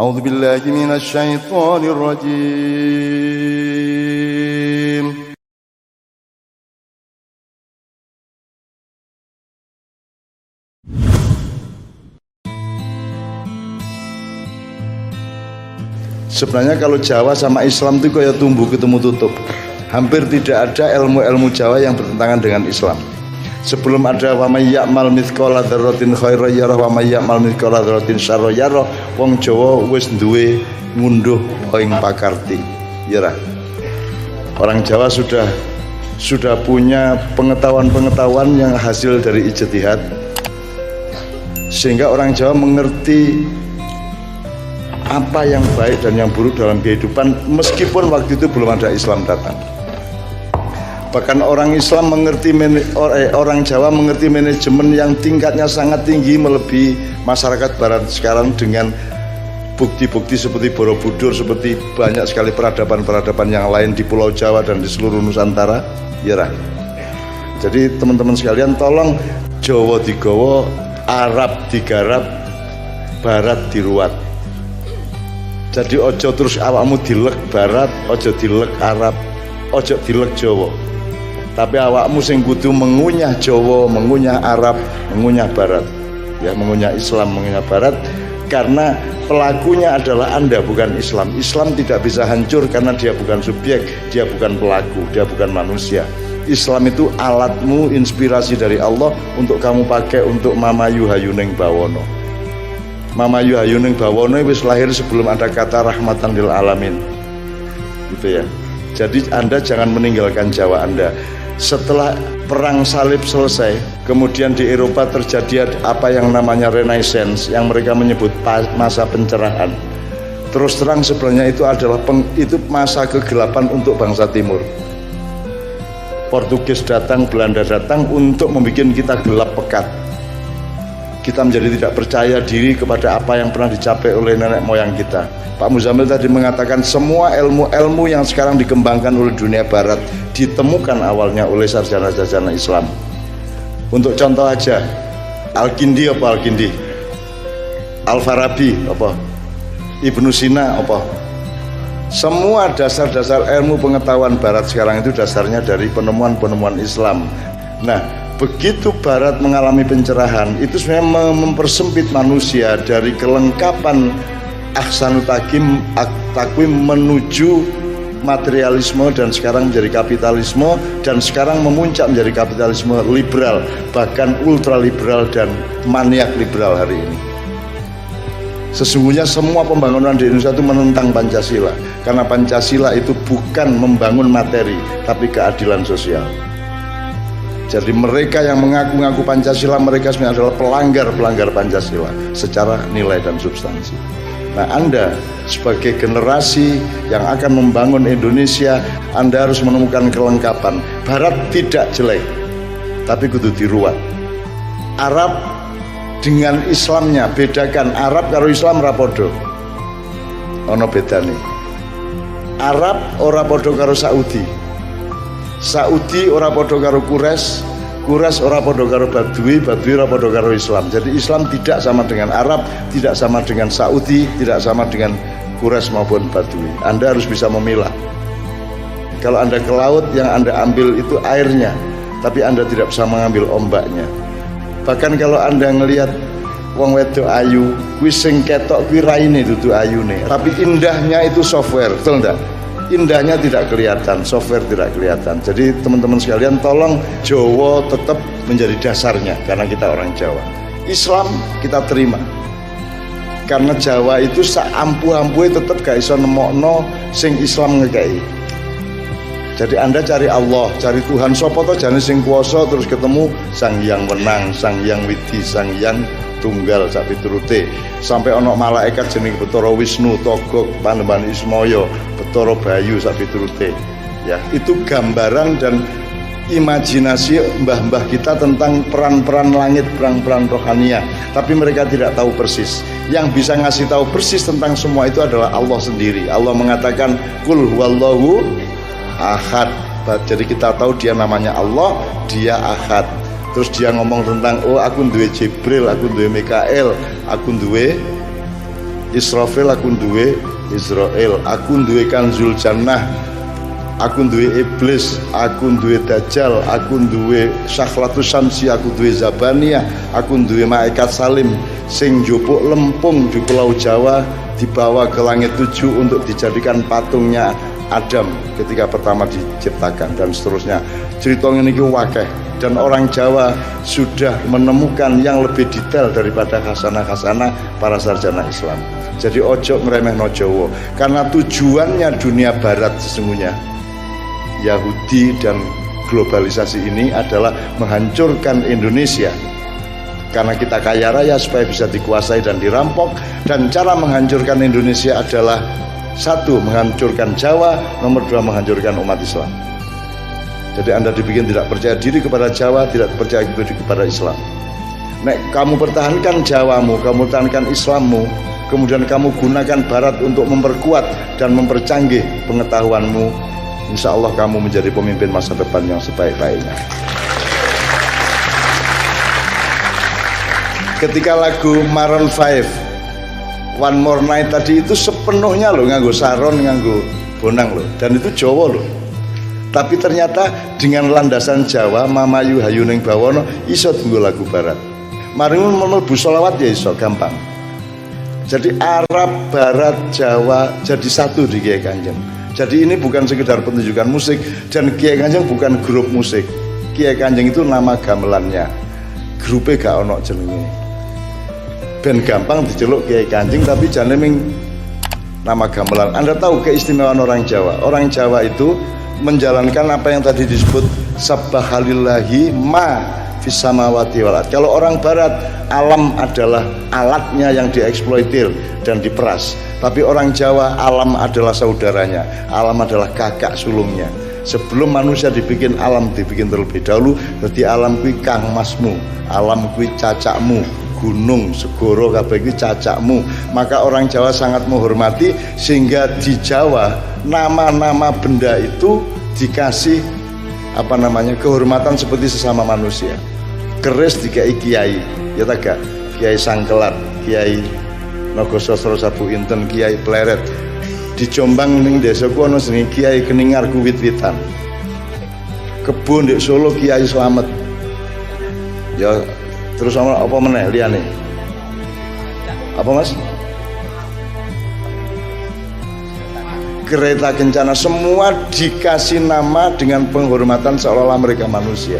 A'udzubillahi minasyaitonir rajim. Sebenarnya kalau Jawa sama Islam itu kayak tumbuh ketemu tutup. Hampir tidak ada ilmu-ilmu Jawa yang bertentangan dengan Islam. Sebelum ada wa may ya'mal mithqala dzarratin khairan yarah wa may ya'mal mithqala dzarratin syarran yarah, wong Jawa wis duwe ngunduh ing pakarti. Ya. Orang Jawa sudah punya pengetahuan-pengetahuan yang hasil dari ijtihad, sehingga orang Jawa mengerti apa yang baik dan yang buruk dalam kehidupan, meskipun waktu itu belum ada Islam datang. Bahkan orang Islam mengerti, orang Jawa mengerti manajemen yang tingkatnya sangat tinggi, melebihi masyarakat Barat sekarang, dengan bukti-bukti seperti Borobudur, seperti banyak sekali peradaban-peradaban yang lain di Pulau Jawa dan di seluruh Nusantara. Ya. Jadi teman-teman sekalian, tolong Jawa digawa, Arab digarap, Barat diruat. Jadi ojo terus awakmu dilek Barat, ojo dilek Arab, ojo dilek Jawa. Tapi awakmu sing kudu mengunyah Jawa, mengunyah Arab, mengunyah Barat. Ya, mengunyah Islam, mengunyah Barat, karena pelakunya adalah Anda, bukan Islam. Islam tidak bisa hancur karena dia bukan subjek, dia bukan pelaku, dia bukan manusia. Islam itu alatmu, inspirasi dari Allah untuk kamu pakai untuk mamayu hayuning bawono. Mamayu hayuning bawono wis lahir sebelum ada kata rahmatan lil alamin. Gitu ya. Jadi Anda jangan meninggalkan Jawa Anda. Setelah perang salib selesai, kemudian di Eropa terjadi apa yang namanya Renaissance, yang mereka menyebut masa pencerahan. Terus terang sebenarnya itu adalah itu masa kegelapan untuk bangsa Timur. Portugis datang, Belanda datang untuk membuat kita gelap pekat. Kita menjadi tidak percaya diri kepada apa yang pernah dicapai oleh nenek moyang kita. Pak Muzamil tadi mengatakan semua ilmu-ilmu yang sekarang dikembangkan oleh dunia Barat ditemukan awalnya oleh sarjana-sarjana Islam. Untuk contoh aja, Al-Kindi apa Al-Kindi? Al-Farabi apa? Ibnu Sina apa? Semua dasar-dasar ilmu pengetahuan Barat sekarang itu dasarnya dari penemuan-penemuan Islam. Nah, begitu Barat mengalami pencerahan, itu sebenarnya mempersempit manusia dari kelengkapan ahsanut takwim menuju materialisme, dan sekarang menjadi kapitalisme, dan sekarang memuncak menjadi kapitalisme liberal, bahkan ultraliberal dan maniak liberal hari ini. Sesungguhnya semua pembangunan di Indonesia itu menentang Pancasila, karena Pancasila itu bukan membangun materi tapi keadilan sosial. Jadi mereka yang mengaku-ngaku Pancasila, mereka sebenarnya adalah pelanggar Pancasila secara nilai dan substansi. Nah, Anda sebagai generasi yang akan membangun Indonesia, Anda harus menemukan kelengkapan. Barat tidak jelek, tapi kudu diruat. Arab dengan Islamnya, bedakan Arab karo Islam rapodo. Ono bedane. Arab ora podo karo Saudi. Saudi ora podo karo Quraisy ora podo karo Badui ora podo karo Islam. Jadi Islam tidak sama dengan Arab, tidak sama dengan Saudi, tidak sama dengan Quraisy maupun Badui. Anda harus bisa memilah. Kalau Anda ke laut, yang Anda ambil itu airnya, tapi Anda tidak bisa mengambil ombaknya. Bahkan kalau Anda ngelihat wong wedok ayu, kuwi sing ketok kuwi raine dudu ayune, tapi indahnya itu software, betul enggak? Indahnya tidak kelihatan, software tidak kelihatan. Jadi teman-teman sekalian, tolong Jawa tetap menjadi dasarnya, karena kita orang Jawa. Islam kita terima, karena Jawa itu saampu-ampuhe tetap gak iso nemokno sing Islam ngekei. Jadi Anda cari Allah, cari Tuhan, sapa to jane sing kuwasa, terus ketemu Sang Hyang Wenang, Sang Hyang Widi, Sang Hyang Tunggal sak piturute, sampai ono malaikat jeneng Bathara Wisnu, Togog, Panembahan Ismaya, Bathara Bayu sak piturute. Ya, itu gambaran dan imajinasi mbah-mbah kita tentang peran-peran langit, peran-peran rohania. Tapi mereka tidak tahu persis. Yang bisa ngasih tahu persis tentang semua itu adalah Allah sendiri. Allah mengatakan Qul huwallahu ahad. Jadi kita tahu dia namanya Allah, dia ahad. Terus dia ngomong tentang, oh aku duwe Jibril, aku duwe Mikael, aku duwe Israfil aku duwe Israel, aku duwe Kanzul Jannah, aku duwe iblis, aku duwe Dajjal, aku duwe Sakhlatus Syamsi, aku duwe Zabaniyah, aku duwe malaikat Salim sing njupuk lempung di Pulau Jawa dibawa ke langit 7 untuk dijadikan patungnya Adam ketika pertama diciptakan, dan seterusnya. Cerita ini wakeh, dan orang Jawa sudah menemukan yang lebih detail daripada khasanah-khasanah para sarjana Islam. Jadi ojo ngremehno Jawa, karena tujuannya dunia barat sesungguhnya, Yahudi dan globalisasi ini adalah menghancurkan Indonesia. Karena kita kaya raya supaya bisa dikuasai dan dirampok, dan cara menghancurkan Indonesia adalah satu, menghancurkan Jawa, nomor dua, menghancurkan umat Islam. Jadi Anda dibikin tidak percaya diri kepada Jawa, tidak percaya diri kepada Islam. Nek kamu pertahankan Jawamu, kamu pertahankan Islammu, kemudian kamu gunakan Barat untuk memperkuat dan mempercanggih pengetahuanmu, insya Allah kamu menjadi pemimpin masa depan yang sebaik-baiknya. Ketika lagu Maroon 5 One More Night tadi itu sepenuhnya loh nganggo saron, nganggo bonang loh, dan itu Jawa loh. Tapi ternyata dengan landasan Jawa, Mamayu Hayuning Bawono iso tunggu lagu Barat. Mari mlebu selawat ya iso gampang. Jadi Arab, Barat, Jawa jadi satu di Kiai Kanjeng. Jadi ini bukan sekedar pertunjukan musik, dan Kiai Kanjeng bukan grup musik. Kiai Kanjeng itu nama gamelannya. Grupnya gak ono jenenge. Ben gampang diceluk Kiai Kanjeng, tapi jane ming nama gamelan. Anda tahu keistimewaan orang Jawa. Orang Jawa itu menjalankan apa yang tadi disebut Sabbahalillahi ma fis samawati wal ard. Kalau orang Barat, alam adalah alatnya yang dieksploitir dan diperas. Tapi orang Jawa, alam adalah saudaranya, alam adalah kakak sulungnya. Sebelum manusia dibikin, alam dibikin terlebih dahulu. Berarti alam kui kang masmu, alam kui cacakmu, gunung, segoro, kabeh iki cacakmu. Maka orang Jawa sangat menghormati, sehingga di Jawa nama-nama benda itu dikasih apa namanya, kehormatan seperti sesama manusia. Keris dikai kiai, ya tak gak? Kiai Sangkelat, Kiai Nogososro Sabu Inten, Kiai Pleret. Di Jombang ning desaku ana jenenge Kiai Keningar Kuwit-witan. Kebun di Solo Kiai Slamet. Ya terus apa meneh liyane? Apa Mas? Kereta Kencana, semua dikasih nama dengan penghormatan seolah-olah mereka manusia.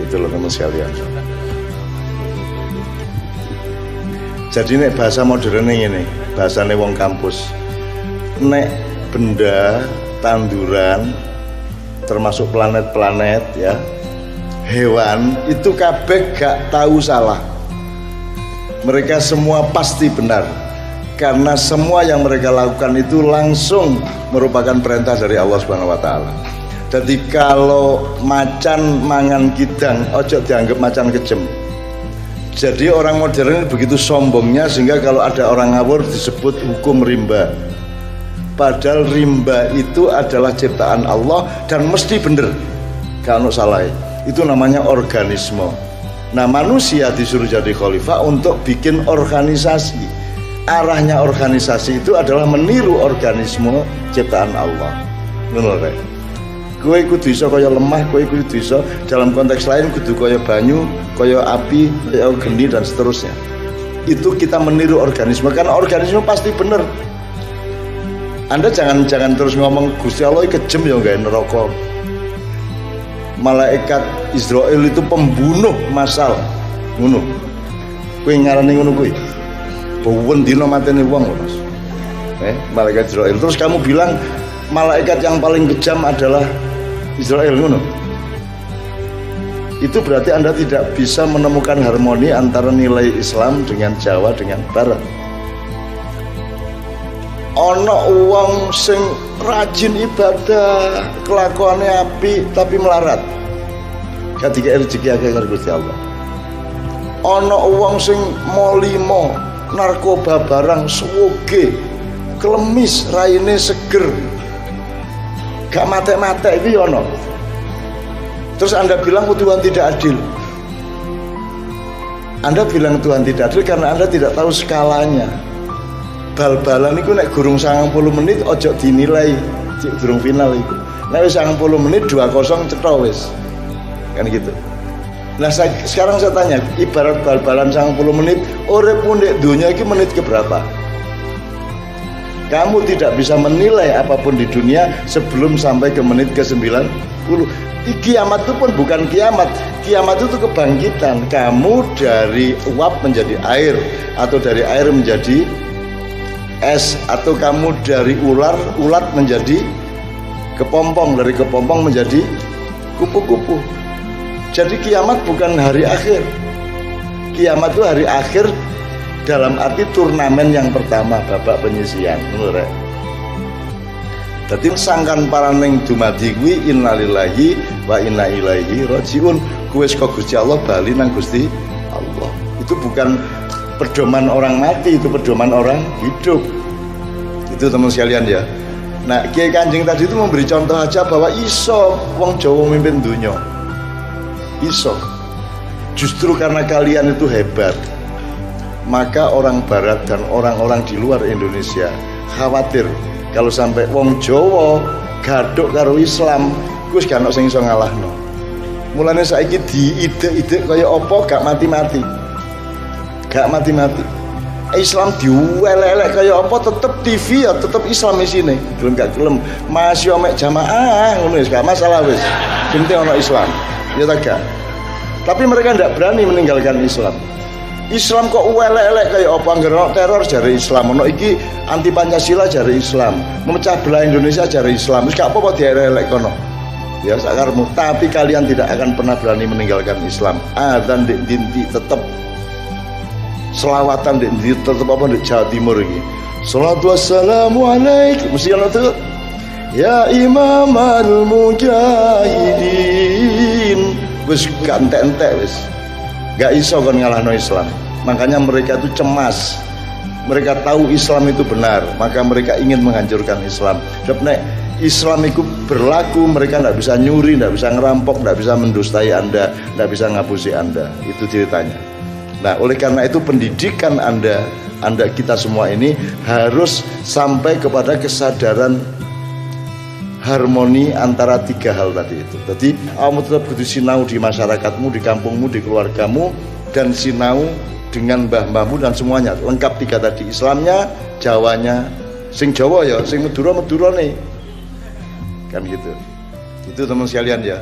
Itu loh teman sekalian. Jadi nek bahasa modern ini, bahasane wong kampus, nek benda, tanduran, termasuk planet-planet ya, hewan itu kabeh gak tahu salah. Mereka semua pasti benar, karena semua yang mereka lakukan itu langsung merupakan perintah dari Allah Subhanahu wa taala. Jadi kalau macan mangan kidang, ojo dianggap macan kejem. Jadi orang modern begitu sombongnya sehingga kalau ada orang ngawur disebut hukum rimba. Padahal rimba itu adalah ciptaan Allah dan mesti bener, kalau salah. Itu namanya organisme. Nah, manusia disuruh jadi khalifah untuk bikin organisasi. Arahnya organisasi itu adalah meniru organisme ciptaan Allah. Ngono rek. Kowe kudu iso kaya lemah, kowe kudu iso dalam konteks lain kudu kaya banyu, kaya api, kaya geni dan seterusnya. Itu kita meniru organisme, karena organisme pasti bener. Anda jangan terus ngomong Gusti Allah kejem ya gawe neraka. Malaikat Israel itu pembunuh massal. Ngono. Kowe ngarani ngono kuwi. Bawen dina mateni wong lho Mas. Malaikat Israel. Terus kamu bilang malaikat yang paling kejam adalah Israel, ngono. Itu berarti Anda tidak bisa menemukan harmoni antara nilai Islam dengan Jawa dengan Barat. Ana wong sing rajin ibadah, kelakuannya apik tapi melarat. Ketika rezeki akeh karo Gusti Allah. Ana wong sing molimo, narkoba barang suwoge, klemis, raine seger, gak mate-mate itu yono. Terus Anda bilang Tuhan tidak adil. Anda bilang Tuhan tidak adil karena Anda tidak tahu skalanya. bal-balan iku nek gurung 90 menit ojo dinilai cik gurung final iku. Nek wis 90 menit 2-0 cetha wis. Kan gitu. Nah sekarang saya tanya, ibarat bal-balan 90 menit, uripmu ndek dunia iki menit keberapa? Kamu tidak bisa menilai apapun di dunia sebelum sampai ke menit ke-90. Kiamat itu pun bukan kiamat. Kiamat itu kebangkitan. Kamu dari uap menjadi air, atau dari air menjadi es, atau kamu dari ulat menjadi kepompong, dari kepompong menjadi kupu-kupu. Jadi kiamat bukan hari akhir. Kiamat itu hari akhir dalam arti turnamen yang pertama, babak penyisihan. Menurut dadi sangkan paraning dumadi kuwi innalillahi wa inna ilaihi rajiun. Kuwi saka Gusti Allah bali nang Gusti Allah. Itu bukan pedoman orang mati, itu pedoman orang hidup. Itu teman sekalian ya. Nah, Kiai Kanjeng tadi itu memberi contoh aja bahwa iso wong Jawa mimpin dunya. Iso. Justru karena kalian itu hebat, maka orang barat dan orang-orang di luar Indonesia khawatir kalau sampai wong Jawa gaduk karo Islam, wis gak ono sing iso ngalahno. Mulane saiki diide-ide kaya apa gak mati-mati. Gak mati-mati. Islam diuelek-elek kaya apa tetep TV ya tetep Islam isine. Gelem gak gelem masih mek jamaah ngono wis gak masalah wis. Penting ono Islam. Ya tak gak. Tapi mereka ndak berani meninggalkan Islam. Islam kok uelek-elek kayak apa, anggar teror jare Islam, ono iki anti Pancasila jare Islam, memecah belah Indonesia jare Islam. Wis gak apa-apa dielek kono. Ya sakarmu, tapi kalian tidak akan pernah berani meninggalkan Islam. Adzan dinti tetap, selawatan dinti tetap apa di Jawa Timur iki. Shalatu wassalamu alaik, mesti ono tuh. Ya Imam al-Mujahidin. Wis gak entek-entek wis. Gak iso kon ngalahno Islam. Makanya mereka itu cemas. Mereka tahu Islam itu benar, maka mereka ingin menghancurkan Islam. Sebab nek Islam itu berlaku, mereka tidak bisa nyuri, tidak bisa ngerampok, tidak bisa mendustai Anda, tidak bisa ngapusi Anda. Itu ceritanya. Nah, oleh karena itu pendidikan Anda kita semua ini harus sampai kepada kesadaran harmoni antara tiga hal tadi itu. Jadi kamu tetap kudu sinau di masyarakatmu, di kampungmu, di keluargamu, dan sinau dengan mbah-mbahmu dan semuanya. Lengkap tiga tadi, Islamnya, Jawanya, sing Jawa ya, sing Madura nih. Kan gitu. Itu teman sekalian ya.